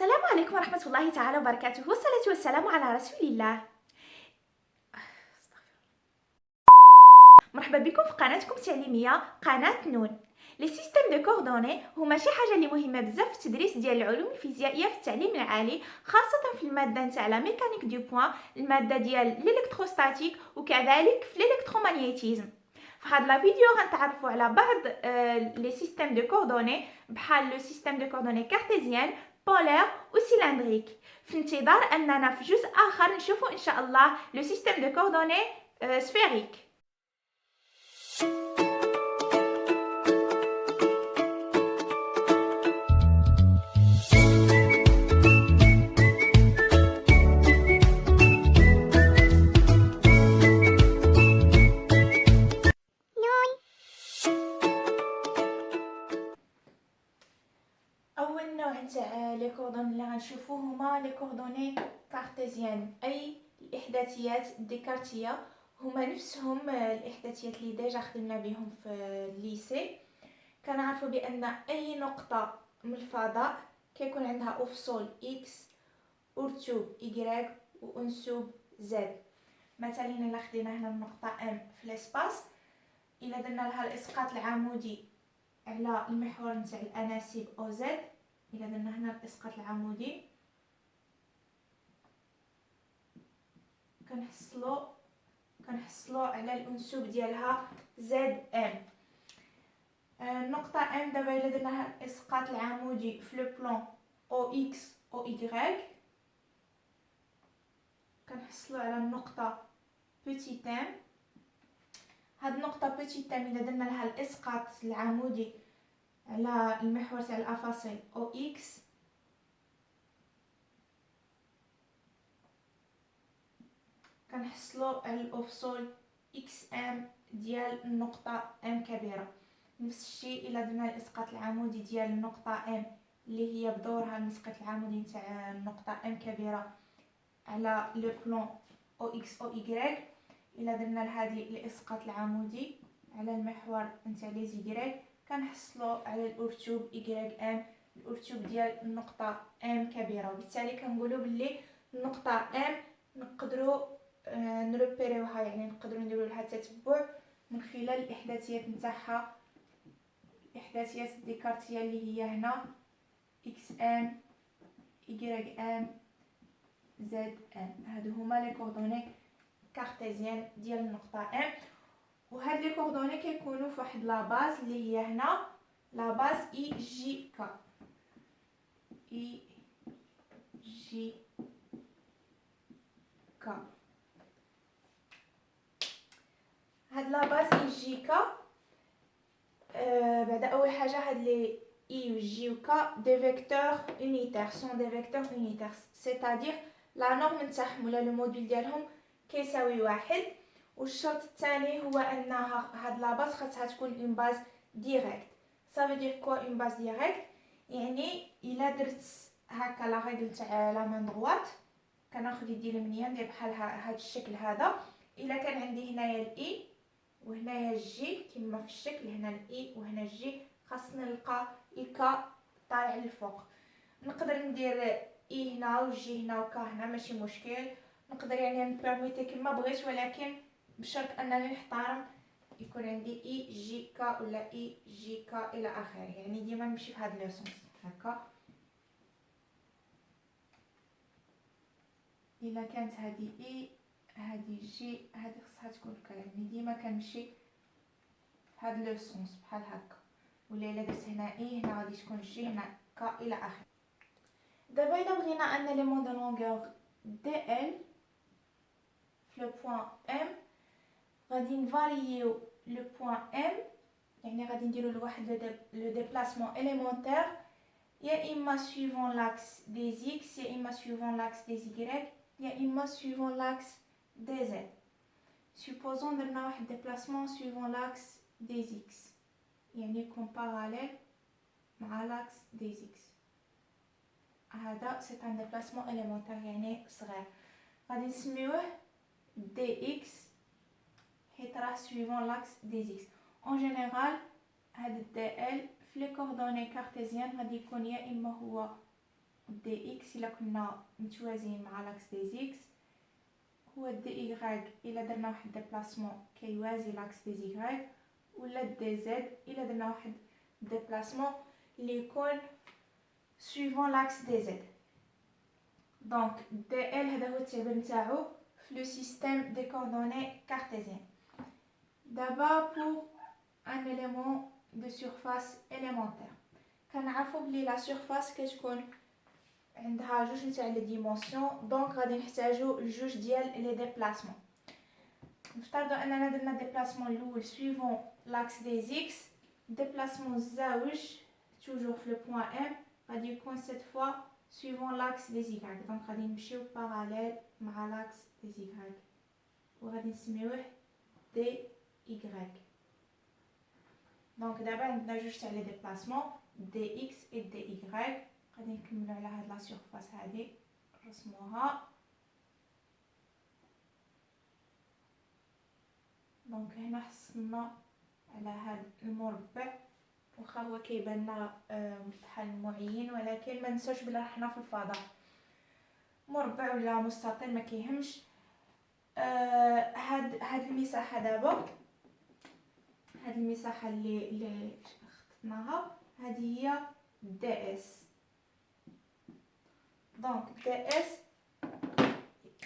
السلام عليكم ورحمة الله تعالى وبركاته، والصلاة والسلام على رسول الله. مرحبا بكم في قناتكم التعليمية قناة نون. لي سيستيم دو كوردوني هما شي حاجة اللي مهمة بزاف في التدريس ديال العلوم الفيزيائية في التعليم العالي، خاصة في المادة نتاع لا ميكانيك دو بوين، المادة ديال الالكتروستاتيك وكذلك في الالكترومغناطيسم. في هاد لا فيديو غنتعرفوا على بعض لي سيستيم دو كوردوني بحال لو سيستيم دو كوردوني كارتيزيان، بولار وسيلندريك، في انتظار اننا في جزء اخر نشوفوا ان شاء الله لو سيستيم دو كوردوني سفيريك. اول نوع نتاع لي كوردون اللي غنشوفوه هما لي كوردوني كارتيزيان، اي الاحداثيات الديكارتيه. هما نفسهم الاحداثيات اللي ديجا خدمنا بهم في الليسي. كنعرفوا بان اي نقطه من الفضاء كيكون عندها افصول اكس ورتوب y وانسوب زد. مثلا الا خدينا هنا النقطه ام في الاسباس، الا درنا لها الاسقاط العمودي على المحور نتاع الاناسيب او زد، الا درنا هنا الاسقاط العمودي كنحصلوا على الانسوب ديالها زد ام. النقطه ام دابا الا درناها الاسقاط العمودي في لو بلان او اكس او y، كنحصلوا على النقطه بوتيت ام. هاد النقطه بوتيت ام الا درنا لها الاسقاط العمودي على المحور تاع الافاصيل او اكس، كنحصلوا على الافصول اكس ام ديال النقطه ام كبيره. نفس الشيء الا درنا الاسقاط العمودي ديال النقطه ام اللي هي بدورها الاسقاط العمودي نتاع النقطه ام كبيره على لو بلان او اكس او y، الا درنا لهذه الاسقاط العمودي على المحور نتاع لي زي كنحصلوا على الارتوب y ام، الارتوب ديال النقطه ام كبيره. وبالتالي كنقولوا باللي النقطه ام نقدروا نروبيريوها، يعني نقدروا نديروا لها تتبع من خلال الاحداثيات نتاعها، الاحداثيات الديكارتيه اللي هي هنا اكس ام y ام زد ام. هادو هما لي كوردوني كارتيزيان ديال النقطه ام. وهاد لي كوردوني كيكونوا فواحد لا باز اللي هي هنا لا باز اي جي كا، اي جي كا. هاد لا باز اي جي كا بعد اول حاجه هاد لي اي و جي و كا دي فيكتور اونيتير، سون دي فيكتور اونيتير، سيتادير لا نورم نتاعهم ولا لو موديل ديالهم كيساوي واحد. والشرط الثاني هو انها هاد لا باز خاصها تكون اون باز ديريكت. صافي دير كوا اون باز ديريكت؟ يعني الا درت هكا لا ريغل تاع لا مان دروات، كناخذ يدي اليمنيه ندير بحال هاد الشكل هذا. الا كان عندي هنايا الاي وهنايا الجي كما في الشكل، هنا الاي وهنا الجي، خاصنا نلقى الكا طالع للفوق. نقدر ندير اي هنا والجي هنا وكا هنا ماشي مشكل، نقدر يعني نبيرميتي كما بغيت، ولكن بشرط انني نحترم يكون عندي اي جي كا ولا اي جي كا الى اخره. يعني ديما نمشي في هذا لو سونس هكا. الا كانت هذه اي هذه جي هذه خصها تكون كا، يعني ديما كنمشي في هذا لو سونس بحال هكا. ولا الا درت هنا اي هنا غادي تكون جي هنا كا الى اخره. دابا الا بغينا ان ليمون دو لونغور دي ال في لو بوين ام، غادي نفاريو لو بوين ام، يعني غادي نديرو لواحد لو ديبلاسمون اليمونتير، يا اما سويفون لاكس دي اكس يا اما سويفون لاكس دي y يا اما سويفون لاكس دي z. سوبوزون درنا واحد ديبلاسمون سويفون لاكس دي اكس، يعني يكون باراليل مع لاكس دي اكس. هذا سي ان ديبلاسمون اليمونتير يعني صغير، غادي نسميوه دي اكس حيت راه سويفون لاكس دي اكس. اون جينيرال هاد الدي ال في لي كوردوني كارتيزيان غادي يكون يا اما هو دي اكس الا كنا متوازيين مع لاكس دي زيكس، هو دي ايغريك الا درنا واحد ديبلاسمون كيوازي لاكس دي زيغريك، ولا دي زد الا درنا واحد ديبلاسمون اللي يكون سويفون لاكس دي زد. دونك دي ال هذا هو التعبير نتاعو في لو سيستيم دي كوردوني كارتيزيان. دابا بور ان اليمون دو سيرفاس اليمونتير، كنعرفوا بلي لا سيرفاس كتكون عندها جوج نتاع لي ديمونسيون، دونك غادي نحتاجو جوج ديال لي ديبلاسمون. نفترضوا اننا درنا ديبلاسمون الاول سويفون لاكس دي زيكس، ديبلاسمون الزاوج توجور في لو بوين ام غادي يكون سيت فوا سويفون لاكس دي زيغريك، دونك غادي نمشيو باراليل مع لاكس دي زيغريك وغادي نسميوه دي ايغريك. دونك دابا عندنا جوج تاع لي ديبلاسمون دي اكس و دي ايغريك، غادي نكملو على هاد لا سيرفاس هادي نرسموها. دونك هنا حصلنا على هاد المربع، واخا هو كيبان لنا بحال معين ولكن ما ننساوش بلي حنا في الفضاء، مربع ولا مستطيل ما كيهمش. هاد المساحه دابا، هاد المساحه اللي خططناها هذه هي دي اس. دونك دي اس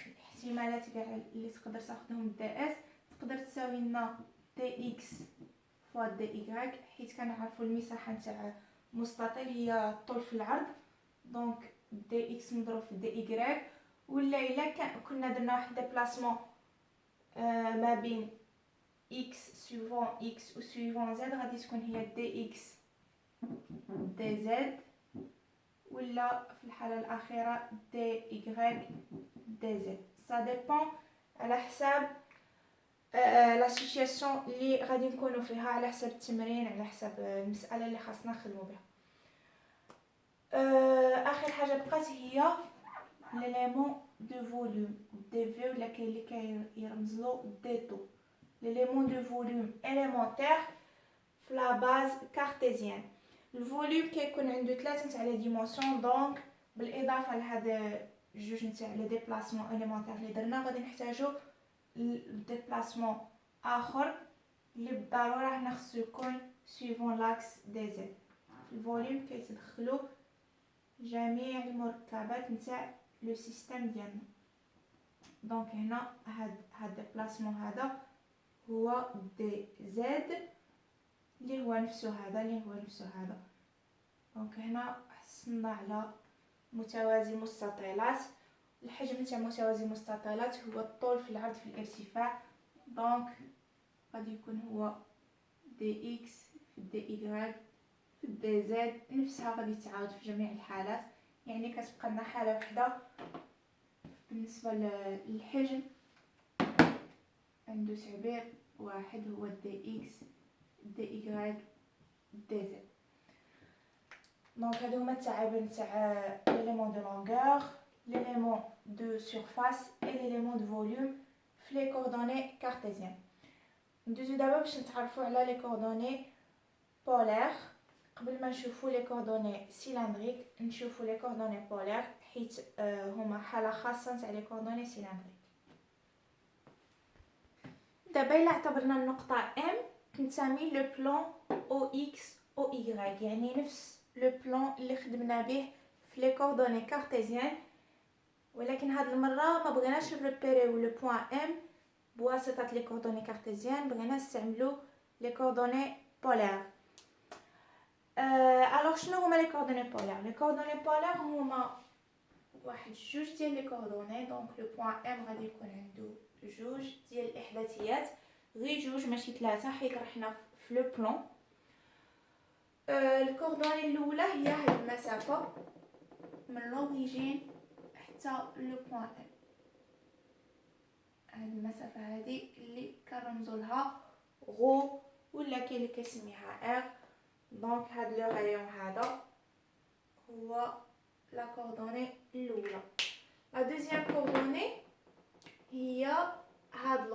الاحتمالات كاع اللي تقدر تاخذهم دي اس تقدر تساوي لنا دي اكس فوا دي ايغريك، حيت كنعرفوا المساحه نتاع مستطيل هي الطول في العرض، دونك دي اكس مضروب في دي ايغريك. ولا الا كنا درنا واحد ديبلاسمون ما بين اكس سويفون اكس و سويفون زد غادي تكون هي دي اكس دي زد، ولا في الحاله الاخيره دي ايغريك دي زد. سا ديبون على حساب لا سيتوياسيون اللي غادي نكونوا فيها، على حساب التمرين، على حساب المساله اللي خاصنا نخدموا بها. اخر حاجه بقات هي ليليمون دو فوليوم دي في، ولا كاين اللي كيرمزلو دي تو. ليليمون دو فوليوم اليمونتير في لا باز كارتيزيان. الفوليوم كيكون عنده 3 تاع لي ديمونسيون، دونك بالاضافه لهاد جوج نتاع لي ديبلاسمون اليمونتير اللي درنا غادي نحتاجو ديبلاسمون اخر اللي بالضروره هنا خصو يكون سويفون لاكس دي زد. في الفوليوم كيتدخلوا جميع المركبات نتاع لو سيستيم ديالنا. دونك هنا هاد ديبلاسمون هذا هو دي زد اللي هو نفسه هذا اللي هو نفسه هذا. دونك هنا حصلنا على متوازي مستطيلات. الحجم تاع متوازي مستطيلات هو الطول في العرض في الارتفاع، دونك غادي يكون هو دي اكس في دي ايغريك في دي زد، نفسها غادي تعاود في جميع الحالات، يعني كتبقى لنا حاله وحده بالنسبه للحجم عنده تعبير واحد هو دي اكس دي ايغريك دي زد. دونك هادو هما التعابير تاع ليليمون دو لونغور، ليليمون دو سيرفاس اي ليليمون دو فوليوم في لي كوردوني كارتيزيان. ندوزو دابا باش نتعرفوا على لي كوردوني بولير. قبل ما نشوفوا لي كوردوني سيلندريك نشوفوا لي كوردوني بولير، حيت هما حاله خاصه تاع لي كوردوني سيلندريك. دابا الا اعتبرنا النقطه ام تنتمي لو بلان او اكس او ايغريك، يعني نفس لو بلان اللي خدمنا به في لي كوردوني كارتيزيان، ولكن هاد المره ما بغيناش نريبيريو لو بوين ام بواسطه لي كوردوني كارتيزيان، بغينا نستعملو لي كوردوني بولير. الوغ شنو هما لي كوردوني بولير؟ لي كوردوني بولير هما واحد جوج ديال لي كوردوني، دونك لو بوين ام غادي يكون عنده جوج ديال الاحداثيات، غير جوج ماشي 3 حيت رحنا في لو بلان. الكوردوني الاولى هي هاد المسافه من لوريجين حتى لو بوين ام، هاد المسافه هادي اللي كنرمزوا لها غو ولا كاين اللي كيسميها ار. دونك هاد لو رايون هذا هو لا كوردوني الاولى. لا دوزيام كوردوني هي هاد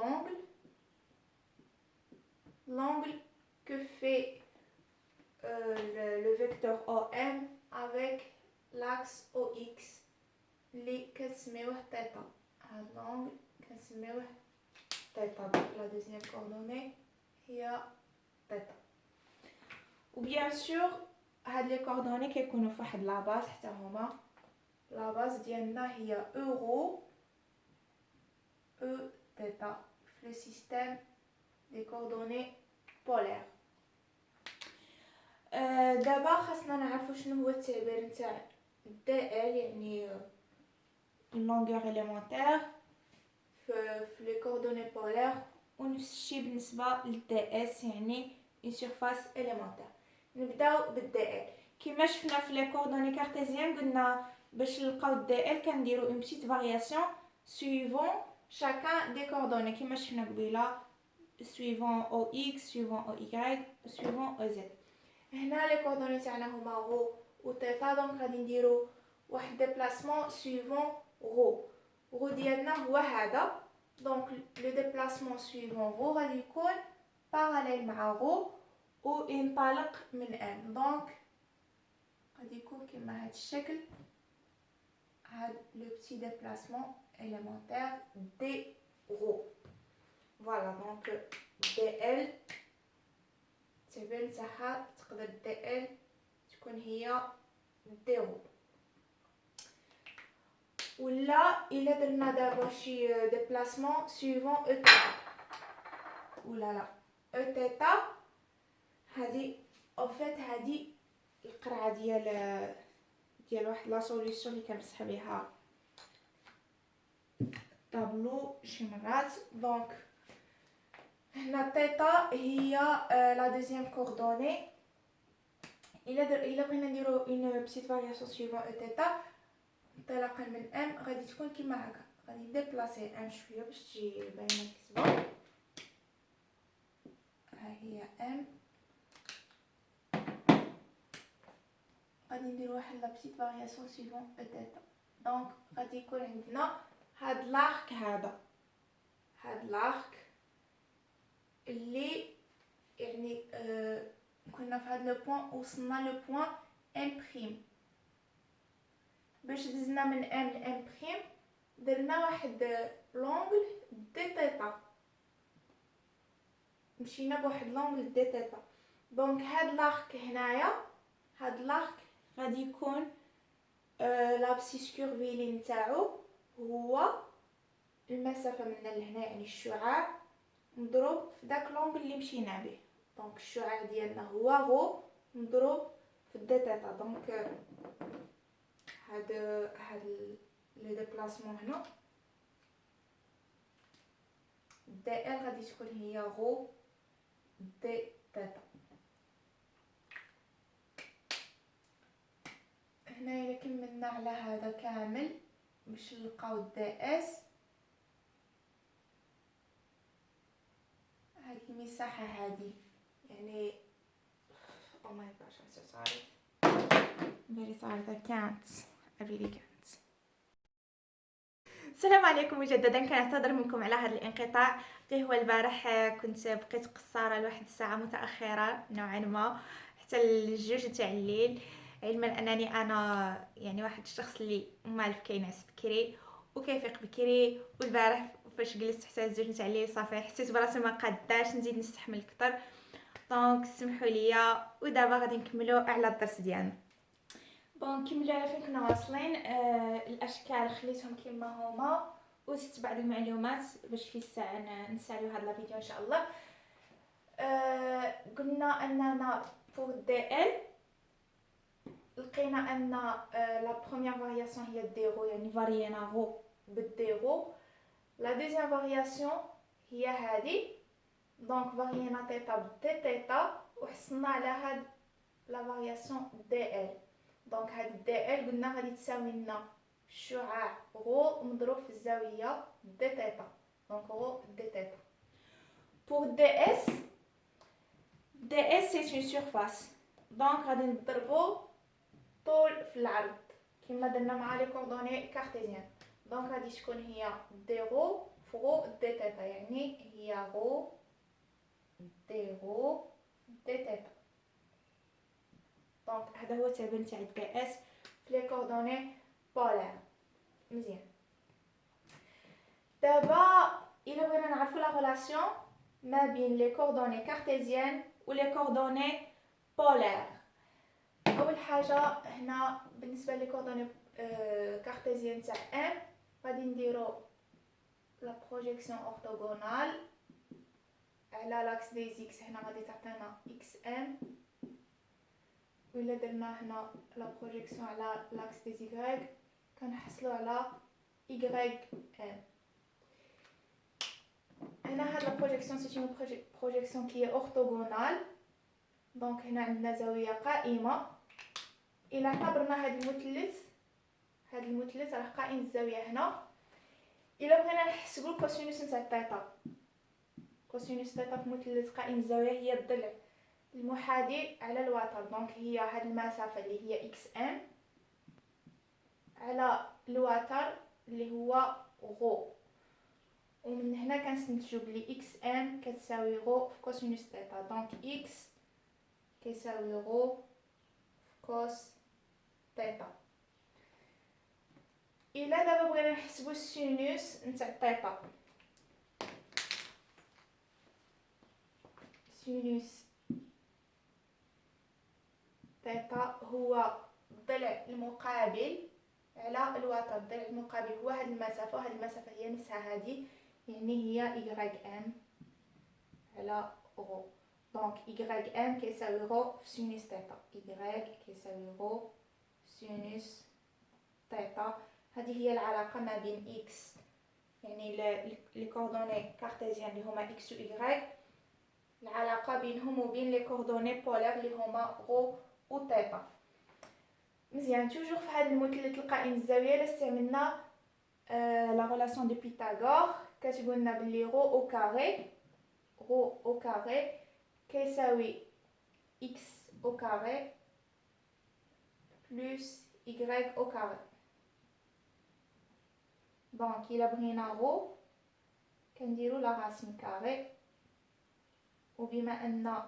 l'angle que fait le vecteur OM avec لاكس او اكس اللي كنسميوه تيتا. هاد لونغ كنسميوه تيتا. دونك لا دوزيام كوردوني هي تيتا. وبيان سور هاد لي كوردوني كيكونوا فواحد لاباز حتى هما. لاباز ديالنا هي اورو او تيتا في لو سيستيم دي كوردوني بولير. دابا خاصنا نعرفوا شنو هو التعبير نتاع دي ال، يعني لونغور اليمونتير في لي كوردوني بولير، ونفس الشيء بالنسبه للدي اس يعني اون سيرفاس اليمونتير. نبداو بالدي ال. كما شفنا في لي كوردوني كارتيزيان قلنا باش نلقاو الدي ال كنديرو اون بتيت فارياسيون سويفون شاكان دي كوردوني كما شفنا قبيله، سويفون او اكس، سويفون او واي، سويفون او زد. هنا لي كوردوني تاعنا هما غو و تيتا، دونك غادي نديرو واحد ديبلاسمون سويفون غو. غو ديالنا هو هذا، دونك لو ديبلاسمون سويفون غو غادي يكون باراليل مع غو و ينطلق من ام، دونك غادي يكون كما هاد الشكل. هاد لو بتي ديبلاسمون اليمونتير دي غو. فوالا دونك دي ال التعبير نتاعها تقدر دي ال تكون هي دي غو. ولا الا درنا دابا شي ديبلاسمون سويفون او تيتا، ولا لا او تيتا هادي او فيت هادي القرعه ديال واحد لا سوليوشن اللي كنمسح بها طابلو شي مرات. دونك هنا تيتا هي لا دوزيام كوردوني. الا بغينا نديرو اون بتيت فارياسيون سويفون او تيتا انطلاقا من ام غادي تكون كيما هكا. غادي ديبلاسي ام شويه باش تجي باينه الكتابه. ها هي ام، غادي ندير واحد لا بتيت فارياسيون سويفون او تيتا. دونك غادي يكون عندنا هاد لارك، هاد لارك اللي يعني كنا في هاد لو بوين وصلنا لو بوين ام بريم. باش دزنا من ام ل ام بريم درنا واحد لونغل دي تيتا، مشينا بواحد لونغل دي تيتا. دونك هاد لارك هنايا، هاد لارك غادي يكون لابسيس كورفيلي نتاعو هو المسافه من هنا لهنا، يعني الشعاع مضروب في داك لونغل اللي مشينا به. دونك الشعاع ديالنا هو غو مضروب في دي تيتا. دونك هاد لو ديبلاسمون هنا دي ال غادي تكون هي غو دي تيتا. هنا الا كملنا على هذا كامل باش نلقاو دي اس، هاد المساحه هادي يعني او ماي جاش ام سو سوري فيري سوري ذات كانت ريلي كانت. السلام عليكم مجددا، كنعتذر منكم على هذا الانقطاع. هو البارح كنت بقيت قصاره لواحد الساعه متاخره نوعا ما حتى الجوج تاع الليل، علما انني انا يعني واحد الشخص اللي مالف كينعس بكري وكيفيق بكري. والبارح فاش جلست حتى الزوج تاع الليل صافي حسيت براسي ما قاداش نزيد نستحمل اكثر. دونك سمحوا لي، ودابا غادي نكملوا على الدرس ديالنا. بون كملوا على فين كنا واصلين. الاشكال خليتهم كما هما وزدت بعض المعلومات باش في الساعه نساليو هذا الفيديو ان شاء الله. قلنا اننا بور دي ال لقينا ان لا بروميير فارياسيون هي ديرو، يعني فاريينا غو بالديرو. لا دوزيام فارياسيون هي هذه، دونك فاريينا تيتا بدي تيتا وحصلنا على هاد لا فارياسيون دي ال. دونك هاد دي ال قلنا غادي تساوي لنا الشعاع غو مضروب في الزاويه دي تيتا، دونك غو دي تيتا. pour ds c'est une surface، دونك غادي نضربو طول في العرض كما درنا مع لي كوردوني كارتيزيان. دونك غادي تكون هي دي غو فوق دي تيتا، يعني هي غو دي غو دي تيتا. دونك هذا هو التعبير تاع دي اس في في لي كوردوني بولار. مزيان. دابا الا بغينا نعرفوا لا ريلاسيون ما بين لي كوردوني كارتيزيان و لي كوردوني بولار. اول حاجه هنا بالنسبه لي كوردوني كارتيزيان تاع ام غادي نديرو لا بروجيكسيون اورتوغونال على لاكس دي زيكس. هنا غادي تعطينا اكس ام، وإلا درنا هنا لا بروجيكسيون على لاكس دي زيغريك كنحصلوا على y m. هنا هاد لا بروجيكسيون سي اون بروجيكسيون كي هي اورتوغونال. دونك هنا عندنا زاويه قائمه. الى اعتبرنا هاد المثلث راه قائم الزاويه هنا. الى بغينا نحسبوا الكوسينوس نتاع الثيتا، كوسينوس ثيتا في مثلث قائم الزاويه هي الضلع المحاذي على الوتر. دونك هي هاد المسافه اللي هي اكس ام على الوتر اللي هو غو، ومن هنا كنستنتجو بلي اكس ام كتساوي غو في كوسينوس ثيتا. دونك اكس كيساوي غو في كوس ثيتا. الا دابا بغينا نحسبو السينوس نتاع ثيتا، سينوس ثيتا هو الضلع المقابل على الوتر. الضلع المقابل هو هاد المسافه، وهاد المسافه هي نفسها هادي، يعني هي y ام على غو. دونك y ام كيساوي غو في سينوس ثيتا، y كيساوي غو في سينوس ثيتا. هذه هي العلاقه ما بين x، يعني لي كوردوني كارتيزيان اللي هما x و y، العلاقه بينهم وبين لي كوردوني بولار اللي هما غو و ثيتا. مزيان. توجور في هذا المثلث القائم الزاويه الا استعملنا لا ريلاسيون دو بيثاغور كتقول لنا بلي غو او كاري كيساوي x او كاري بلس y او كاري. دونك الا بغينا غو كنديرو لا راسين كاري، وبما ان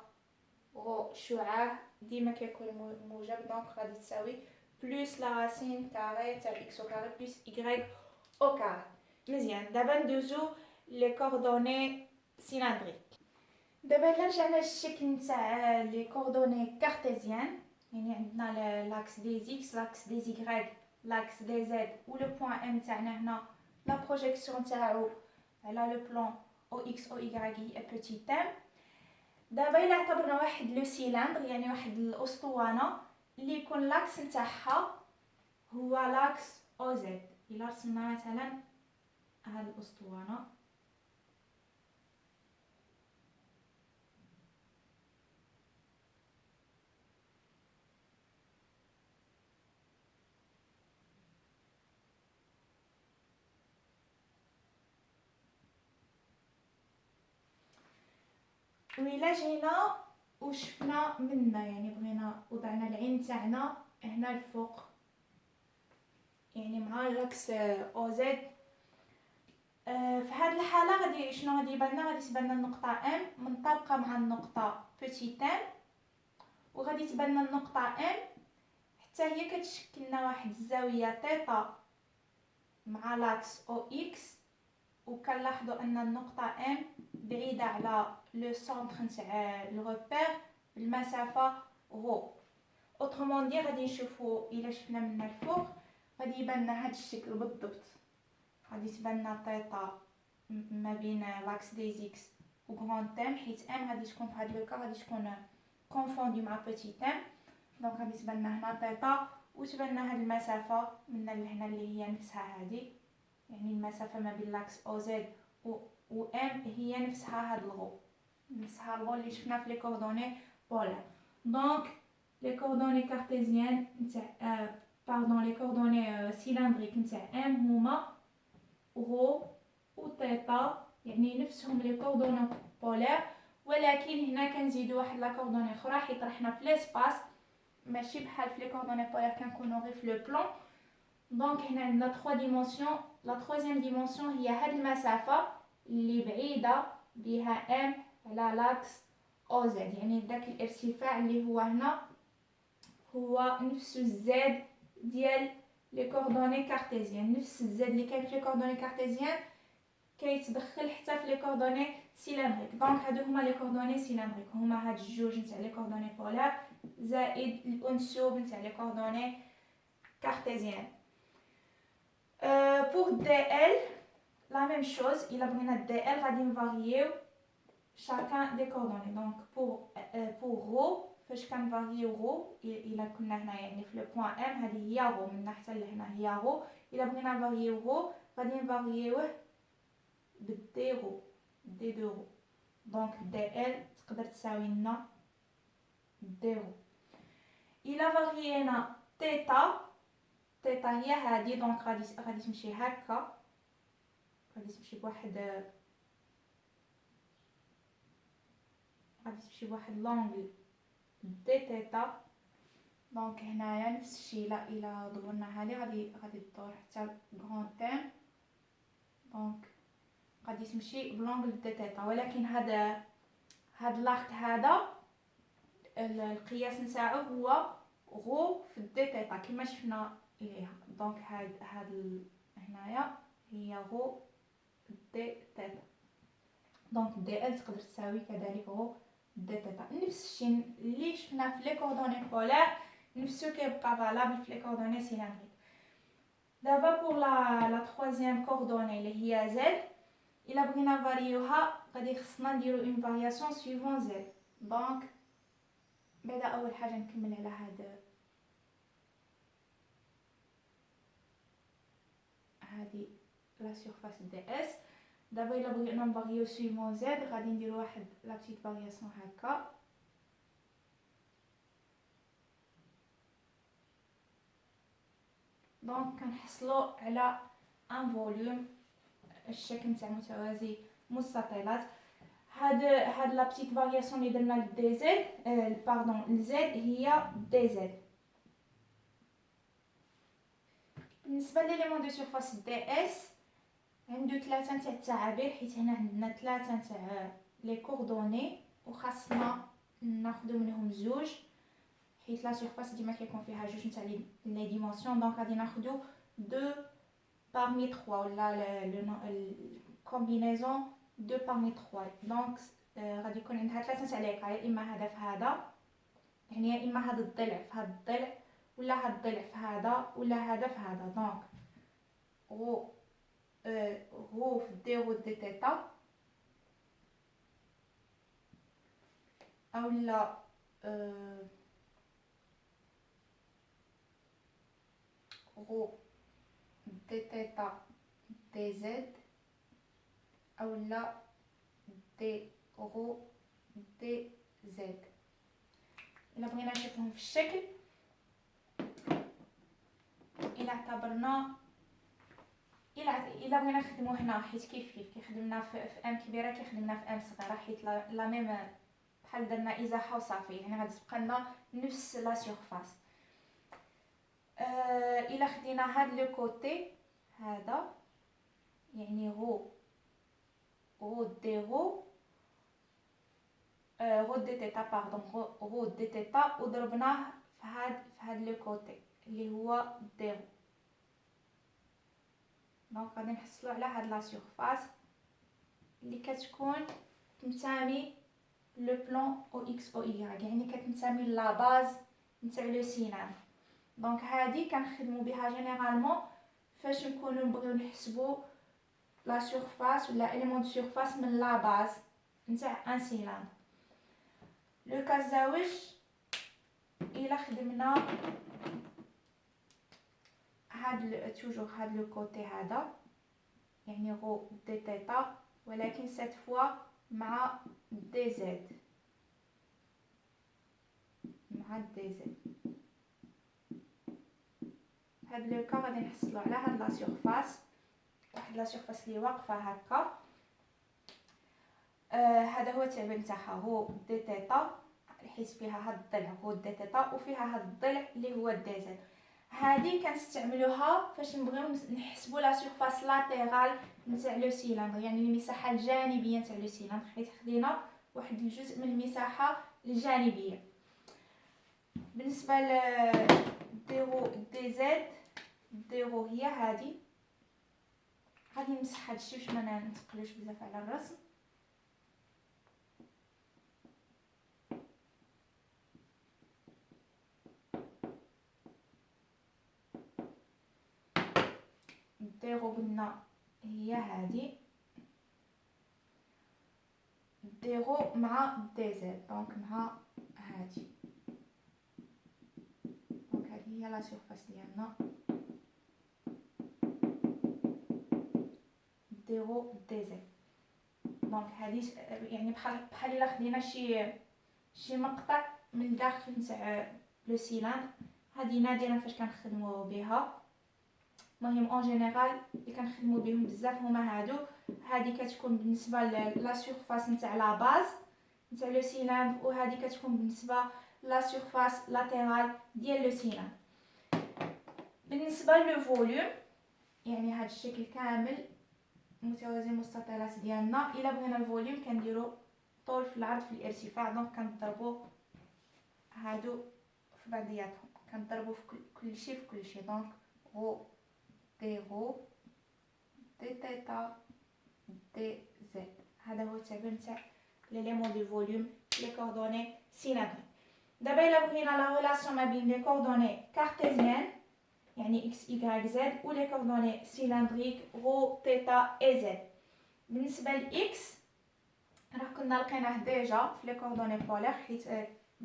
غو شعاع ديما كيكون موجب دونك غادي تساوي بلس لا راسين كاري تاع x او كاري بلس y او كاري. مزيان. دابا ندوزو لي كوردوني سيلندريك. دابا الا رجعنا للشكل نتاع لي كوردوني كارتيزيان، يعني عندنا لاكس دي زيكس، لاكس دي زيغريك، لاكس دي زد، و لو بوين ام تاعنا هنا لا بروجيكسيون تاعو على لو بلان او اكس او y هي بوتيت ام. دابا الا اعتبرنا واحد لو سيلندر، يعني واحد الاسطوانه اللي يكون لاكس نتاعها هو لاكس او زد. الا رسمنا مثلا هاد الاسطوانه، وإلا جينا وشفنا منا، يعني بغينا وضعنا العين تاعنا هنا الفوق، يعني مع لاكس او زد، في هذه الحاله غادي شنو غادي يبان لنا؟ غادي تبان لنا النقطه ام منطبقه مع النقطه بوتيت ام، وغادي تبان لنا النقطه ام حتى هي كتشكل لنا واحد الزاويه ثيتا مع لاكس او اكس. وكنلاحظوا ان النقطه ام بعيده على لو سونتر نتاع لو روبير بالمسافه غو. اوترومون دي غادي نشوفوا الا شفنا من الفوق غادي يبان لنا هذا الشكل بالضبط. غادي تبان لنا ثيتا ما بين لاكس دي زيكس و غران ام، حيت ام غادي تكون في هذا لو كا غادي تكون كونفوندي مع بوتيت ام. دونك غادي تبان لنا هنا ثيتا، وتبان لنا هذه المسافه من لهنا اللي هي نفسها هذه، يعني المسافه ما بين لاكس او زد و ام هي نفسها هاد الغو، نفسها الغو اللي شفنا في لي كوردوني بولار. دونك لي كوردوني كارتيزيان نتاع لي كوردوني سيلندريك نتاع ام هما غو و ثيتا، يعني نفسهم لي كوردوني بولار، ولكن هنا كنزيدو واحد لا كوردوني اخرى حيت رحنا في ليسباس، ماشي بحال في لي كوردوني بولار كنكونو غير في لو بلان. دونك هنا عندنا 3 ديمونسيون. لا ترويزيام ديمونسيون هي هاد المسافه اللي بعيده بها ام على لاكس او زد، يعني داك الارتفاع اللي هو هنا هو نفس الزد ديال لي كوردوني كارتيزيان. نفس الزاد اللي كاين في لي كوردوني كارتيزيان كيتدخل حتى في لي كوردوني سيلندريك. دونك هادو هما لي كوردوني سيلندريك، هما هاد الجوج نتاع لي كوردوني بولار زائد الانسوب نتاع لي كوردوني كارتيزيان. بور دي ال لا ميم شوز، الا بغينا دي ال غادي نفاريو chacun des coordonnées. Donc pour ρ فاش كنفاريو ρ الا كنا هنا يعني في لو بوين ام هذه هي ρ من حتى لهنا هي ρ. الا بغينا نفاريو ρ غادي نفاريوه بالدي ρ دي دو ρ. دونك دي ال تقدر تساوي لنا دي ρ. الا فاريينا تيتا، تيتا هي هذه دونك غادي تمشي هكا، غادي تمشي بواحد لونغل دي تيتا. دونك هنايا نفس الشيء، الا دورنا هذه غادي تدور حتى غران تيم، دونك غادي تمشي بلونغل دي تيتا. ولكن هذا لاخت هذا القياس نتاعو هو غو في دي تيتا كما شفنا ليها. دونك هاد هنايا هي غو دي تيتا. دونك دي ال تقدر تساوي كذلك غو دي تيتا. نفس الشيء اللي شفنا في لي كوردوني بولار نفسو كيبقى فالابل في لي كوردوني سيلندريك. دابا بور لا ترويزيام كوردوني اللي هي زد، الا بغينا فاريوها غادي خصنا نديرو اون فارياسيون سويفون زد. دونك بعدا اول حاجه نكمل على هذه لا سيرفاس دي اس. دابا الا بغينا نفاريو سويفون زد غادي نديرو واحد لا بتيت فارياسيون هكا. دونك كنحصلوا على ان فوليوم الشكل نتاع متوازي مستطيلات. هاد لا بتيت فارياسيون اللي درنا لدي زد باردون لزد هي دي زد. بالنسبه لليمون دو سيرفاس دي اس عنده ثلاثه نتاع التعابير، حيت هنا عندنا ثلاثه نتاع لي كوردوني وخاصنا ناخذ منهم زوج، حيت لا سيرفاس ديما كيكون فيها جوج نتاع لي ديمونسيون. دونك غادي ناخذ دو parmi 3 ولا الكومبينيزون دو parmi 3. دونك غادي يكون عندها ثلاثه نتاع لي كا، يا اما هذا في هذا، يعني يا اما هذا الضلع في هذا الضلع، ولا هذا الضلع في هذا، ولا هذا في هذا. دونك غو في دي غو دي تيتا، اولا غو دي تيتا دي زد، اولا دي غو دي زد. الا بغينا نشوفهم في الشكل، الا اعتبرنا الا بغينا نخدمو هنا حيت كيف كيخدمنا في ام كبيره كيخدمنا في ام صغيره، حيت لا ميم بحال درنا ازاحه وصافي، يعني غادي تبقى لنا نفس لا سيرفاس. الا خدينا هاد لو كوتي هذا، يعني غو دي غو غو دي تيتا باردون غو دي تيتا، وضربناه في هاد لو كوتي اللي هو دي غو. دونك غادي نحصلوا على هاد لا سيرفاس اللي كتكون تنتمي لو بلان او اكس او واي، يعني كتنتمي لا باز نتاع لو سينان. دونك هادي كنخدموا بها جينيرالمون فاش نكونوا نبغيو نحسبوا لا سيرفاس ولا اليمون دو سيرفاس من لا باز نتاع ان سيلان. لو كاز زاوج الا خدمنا توجور هاد لو كوتي هذا، يعني غو دي تيتا، ولكن سيت فوا مع دي زد، مع دي زد. هاد لو كا غادي نحصلوا على هاد لا سيرفاس، واحد لا سيرفاس اللي واقفه هكا. هذا هو التعبير نتاعها هو دي تيتا، حيت فيها هاد الضلع هو دي تيتا وفيها هاد الضلع اللي هو دي زد. هذه كنستعملوها فاش نبغيو نحسبوا لا سيرفاس لاتيرال نتاع لو سيلندر، يعني المساحه الجانبيه نتاع لو سيلندر، حيت خدينا واحد الجزء من المساحه الجانبيه. بالنسبه ل ديرو دي زد، ديرو هي هادي. غادي نمسح هادشي باش ما نتقلوش بزاف على الرسم. ديرو قلنا هي هادي، ديرو مع دي زد دونك مع هادي. دونك هادي هي لا سيرفاس ديالنا، ديرو دي زد. دونك هادي يعني بحال الا خدينا شي مقطع من الداخل نتاع لو سيلاندر. هادي نادرا فاش كنخدموا بها، المهم اون جينيرال اللي كنخدموا بهم بزاف هما هادو. هادي كتكون بالنسبه لا سيرفاس نتاع لا باز نتاع لو سيلاندر، وهادي كتكون بالنسبه لا سيرفاس لاترال ديال لو سيلاندر. بالنسبه لو فوليوم يعني هاد الشكل كامل متوازي المستطيلات ديالنا. الا بغينا الفوليوم كنديرو طول في العرض في الارتفاع، دونك كنضربو هادو في بعضياتهم، كنضربو في كل شيء في كل شيء. دونك رو دي رو دي تيتا دي زد. هذا هو التعبير نتاع ليليمون دو فوليوم لي كوردوني سيلندريك. دابا الا بغينا لا ريلاسيون ما بين لي كوردوني كارتيزيان يعني اكس واي زد و لي كوردوني سيلندريك رو تيتا اي زد. بالنسبه لاكس راه كنا لقيناه ديجا في لي كوردوني بولير، حيت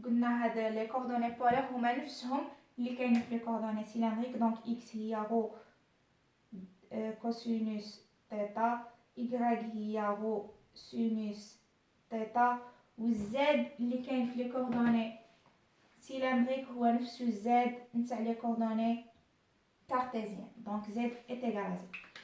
قلنا هاد لي كوردوني بولير هما نفسهم اللي كاينين في لي كوردوني سيلندريك. دونك اكس هي رو كوسينوس تيتا، إيكغيك هي رو سينوس تيتا، والزاد اللي كاين في لي كوردوني سيلندريك هو نفسو الزاد نتاع لي كوردوني كارتيزيان. دونك زد ايت ايكال زد.